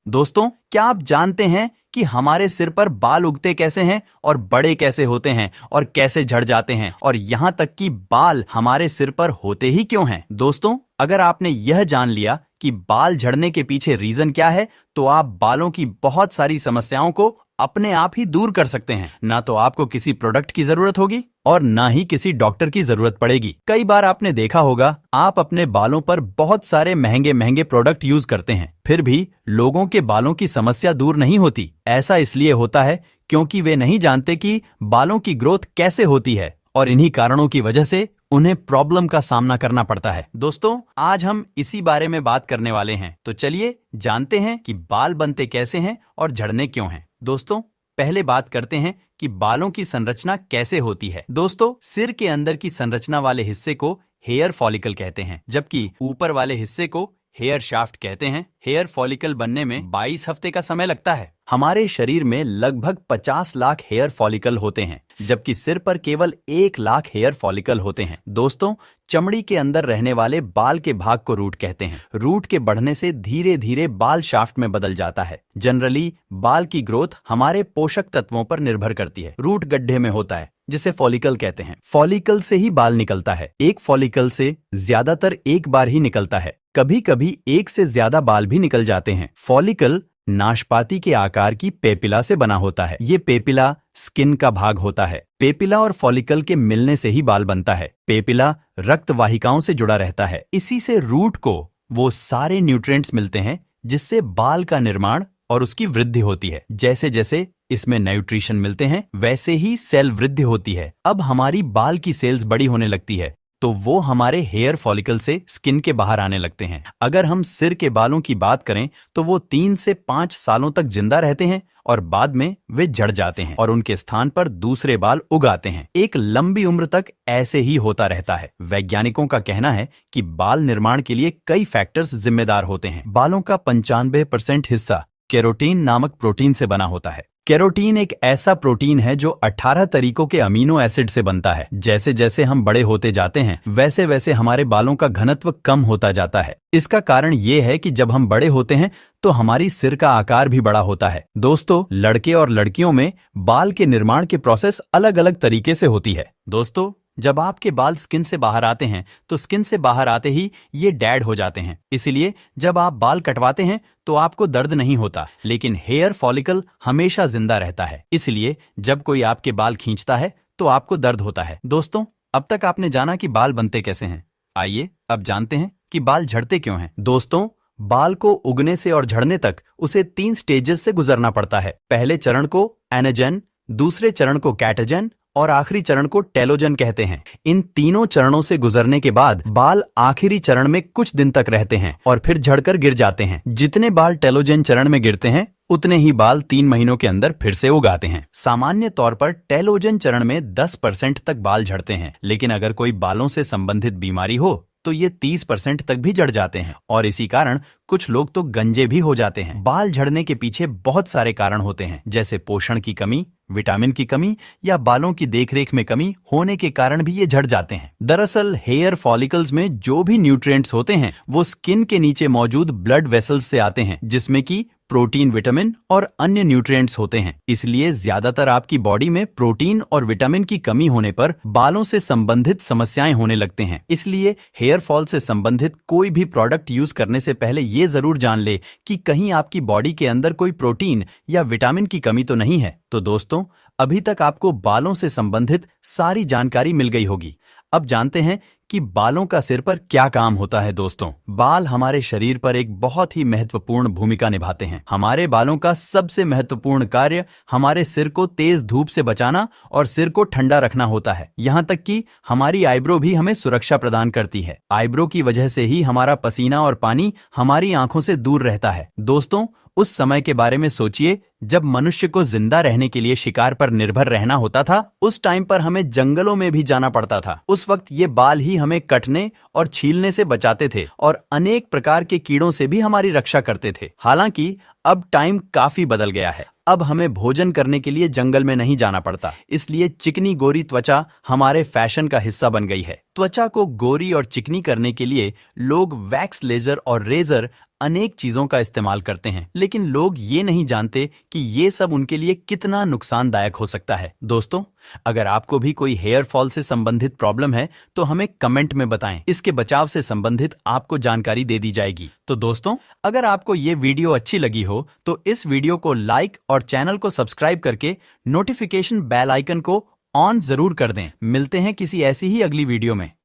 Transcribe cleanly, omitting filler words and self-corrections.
दोस्तों, क्या आप जानते हैं कि हमारे सिर पर बाल उगते कैसे हैं और बड़े कैसे होते हैं और कैसे झड़ जाते हैं, और यहाँ तक कि बाल हमारे सिर पर होते ही क्यों हैं? दोस्तों, अगर आपने यह जान लिया कि बाल झड़ने के पीछे रीजन क्या है, तो आप बालों की बहुत सारी समस्याओं को अपने आप ही दूर कर सकते हैं। ना तो आपको किसी प्रोडक्ट की जरूरत होगी और ना ही किसी डॉक्टर की जरूरत पड़ेगी। कई बार आपने देखा होगा, आप अपने बालों पर बहुत सारे महंगे महंगे प्रोडक्ट यूज करते हैं, फिर भी लोगों के बालों की समस्या दूर नहीं होती। ऐसा इसलिए होता है क्योंकि वे नहीं जानते कि बालों की ग्रोथ कैसे होती है, और इन्हीं कारणों की वजह से उन्हें प्रॉब्लम का सामना करना पड़ता है। दोस्तों, आज हम इसी बारे में बात करने वाले हैं, तो चलिए जानते हैं कि बाल बनते कैसे हैं और झड़ने क्यों हैं। दोस्तों, पहले बात करते हैं कि बालों की संरचना कैसे होती है। दोस्तों, सिर के अंदर की संरचना वाले हिस्से को हेयर फॉलिकल कहते हैं, जबकि ऊपर वाले हिस्से को हेयर शाफ्ट कहते हैं। हेयर फॉलिकल बनने में 22 हफ्ते का समय लगता है। हमारे शरीर में लगभग 50 लाख हेयर फॉलिकल होते हैं, जबकि सिर पर केवल 1 लाख हेयर फॉलिकल होते हैं। दोस्तों, चमड़ी के अंदर रहने वाले बाल के भाग को रूट कहते हैं। रूट के बढ़ने से धीरे धीरे बाल शाफ्ट में बदल जाता है। जनरली बाल की ग्रोथ हमारे पोषक तत्वों पर निर्भर करती है। रूट गड्ढे में होता है, जिसे फॉलिकल कहते हैं। फॉलिकल से ही बाल निकलता है। एक फॉलिकल से ज्यादातर एक बार ही निकलता है, कभी कभी एक से ज्यादा बाल भी निकल जाते हैं। फॉलिकल नाशपाती के आकार की पेपिला से बना होता है। ये पेपिला स्किन का भाग होता है। पेपिला और फॉलिकल के मिलने से ही बाल बनता है। पेपिला रक्त वाहिकाओं से जुड़ा रहता है। इसी से रूट को वो सारे न्यूट्रिएंट्स मिलते हैं जिससे बाल का निर्माण और उसकी वृद्धि होती है। जैसे जैसे इसमें न्यूट्रिशन मिलते हैं, वैसे ही सेल वृद्धि होती है। अब हमारी बाल की सेल्स बड़ी होने लगती है, तो वो हमारे हेयर फॉलिकल से स्किन के बाहर आने लगते हैं। अगर हम सिर के बालों की बात करें तो वो 3 से 5 सालों तक जिंदा रहते हैं और बाद में वे झड़ जाते हैं और उनके स्थान पर दूसरे बाल उग आते हैं। एक लंबी उम्र तक ऐसे ही होता रहता है। वैज्ञानिकों का कहना है कि बाल निर्माण के लिए कई फैक्टर्स जिम्मेदार होते हैं। बालों का 95% हिस्सा केरोटीन नामक प्रोटीन से बना होता है। केरोटीन एक ऐसा प्रोटीन है जो 18 तरीकों के अमीनो एसिड से बनता है। जैसे जैसे हम बड़े होते जाते हैं, वैसे वैसे हमारे बालों का घनत्व कम होता जाता है। इसका कारण ये है कि जब हम बड़े होते हैं तो हमारी सिर का आकार भी बड़ा होता है। दोस्तों, लड़के और लड़कियों में बाल के निर्माण की प्रोसेस अलग अलग तरीके से होती है। दोस्तों, जब आपके बाल स्किन से बाहर आते हैं तो स्किन से बाहर आते ही ये डेड हो जाते हैं। इसलिए जब आप बाल कटवाते हैं तो आपको दर्द नहीं होता, लेकिन हेयर फॉलिकल हमेशा जिंदा रहता है। इसलिए जब कोई आपके बाल खींचता है तो आपको दर्द होता है। दोस्तों, अब तक आपने जाना कि बाल बनते कैसे हैं। आइए अब जानते हैं कि बाल झड़ते क्यों हैं। दोस्तों, बाल को उगने से और झड़ने तक उसे 3 स्टेजेस से गुजरना पड़ता है। पहले चरण को एनाजन, दूसरे चरण को कैटाजन और आखिरी चरण को टेलोजन कहते हैं। इन तीनों चरणों से गुजरने के बाद बाल आखिरी चरण में कुछ दिन तक रहते हैं और फिर झड़कर गिर जाते हैं। जितने बाल टेलोजन चरण में गिरते हैं, उतने ही बाल 3 महीनों के अंदर फिर से उग आते हैं। सामान्य तौर पर टेलोजन चरण में 10% तक बाल झड़ते हैं, लेकिन अगर कोई बालों से संबंधित बीमारी हो तो ये 30% तक भी झड़ जाते हैं, और इसी कारण कुछ लोग तो गंजे भी हो जाते हैं। बाल झड़ने के पीछे बहुत सारे कारण होते हैं, जैसे पोषण की कमी, विटामिन की कमी या बालों की देखरेख में कमी होने के कारण भी ये झड़ जाते हैं। दरअसल हेयर फॉलिकल्स में जो भी न्यूट्रिएंट्स होते हैं वो स्किन के नीचे मौजूद ब्लड वेसल्स से आते हैं, जिसमें कि प्रोटीन, विटामिन और अन्य न्यूट्रिएंट्स होते हैं। इसलिए ज्यादातर आपकी बॉडी में प्रोटीन और विटामिन की कमी होने पर बालों से संबंधित समस्याएं होने लगते हैं। इसलिए हेयर फॉल से संबंधित कोई भी प्रोडक्ट यूज करने से पहले ये जरूर जान ले कि कहीं आपकी बॉडी के अंदर कोई प्रोटीन या विटामिन की कमी तो नहीं है। तो दोस्तों, अभी तक आपको बालों से संबंधित सारी जानकारी मिल गई होगी। अब जानते हैं कि बालों का सिर पर क्या काम होता है। दोस्तों, बाल हमारे शरीर पर एक बहुत ही महत्वपूर्ण भूमिका निभाते हैं। हमारे बालों का सबसे महत्वपूर्ण कार्य हमारे सिर को तेज धूप से बचाना और सिर को ठंडा रखना होता है। यहाँ तक कि हमारी आईब्रो भी हमें सुरक्षा प्रदान करती है। आईब्रो की वजह से ही हमारा पसीना और पानी हमारी आंखों से दूर रहता है। दोस्तों, उस समय के बारे में सोचिए जब मनुष्य को जिंदा रहने के लिए शिकार पर निर्भर रहना होता था। उस टाइम पर हमें जंगलों में भी जाना पड़ता था। उस वक्त ये बाल ही हमें कटने और छीलने से बचाते थे और अनेक प्रकार के कीड़ों से भी हमारी रक्षा करते थे। हालांकि अब टाइम काफी बदल गया है। अब हमें भोजन करने के लिए जंगल में नहीं जाना पड़ता, इसलिए चिकनी गोरी त्वचा हमारे फैशन का हिस्सा बन गई है। त्वचा को गोरी और चिकनी करने के लिए लोग वैक्स लेजर और रेजर अनेक चीजों का इस्तेमाल करते हैं, लेकिन लोग ये नहीं जानते कि ये सब उनके लिए कितना नुकसानदायक हो सकता है। दोस्तों, अगर आपको भी कोई हेयर फॉल से संबंधित प्रॉब्लम है तो हमें कमेंट में बताएं। इसके बचाव से संबंधित आपको जानकारी दे दी जाएगी। तो दोस्तों, अगर आपको ये वीडियो अच्छी लगी हो तो इस वीडियो को लाइक और चैनल को सब्सक्राइब करके नोटिफिकेशन बेल आइकन को ऑन जरूर कर दें। मिलते हैं किसी ऐसी ही अगली वीडियो में।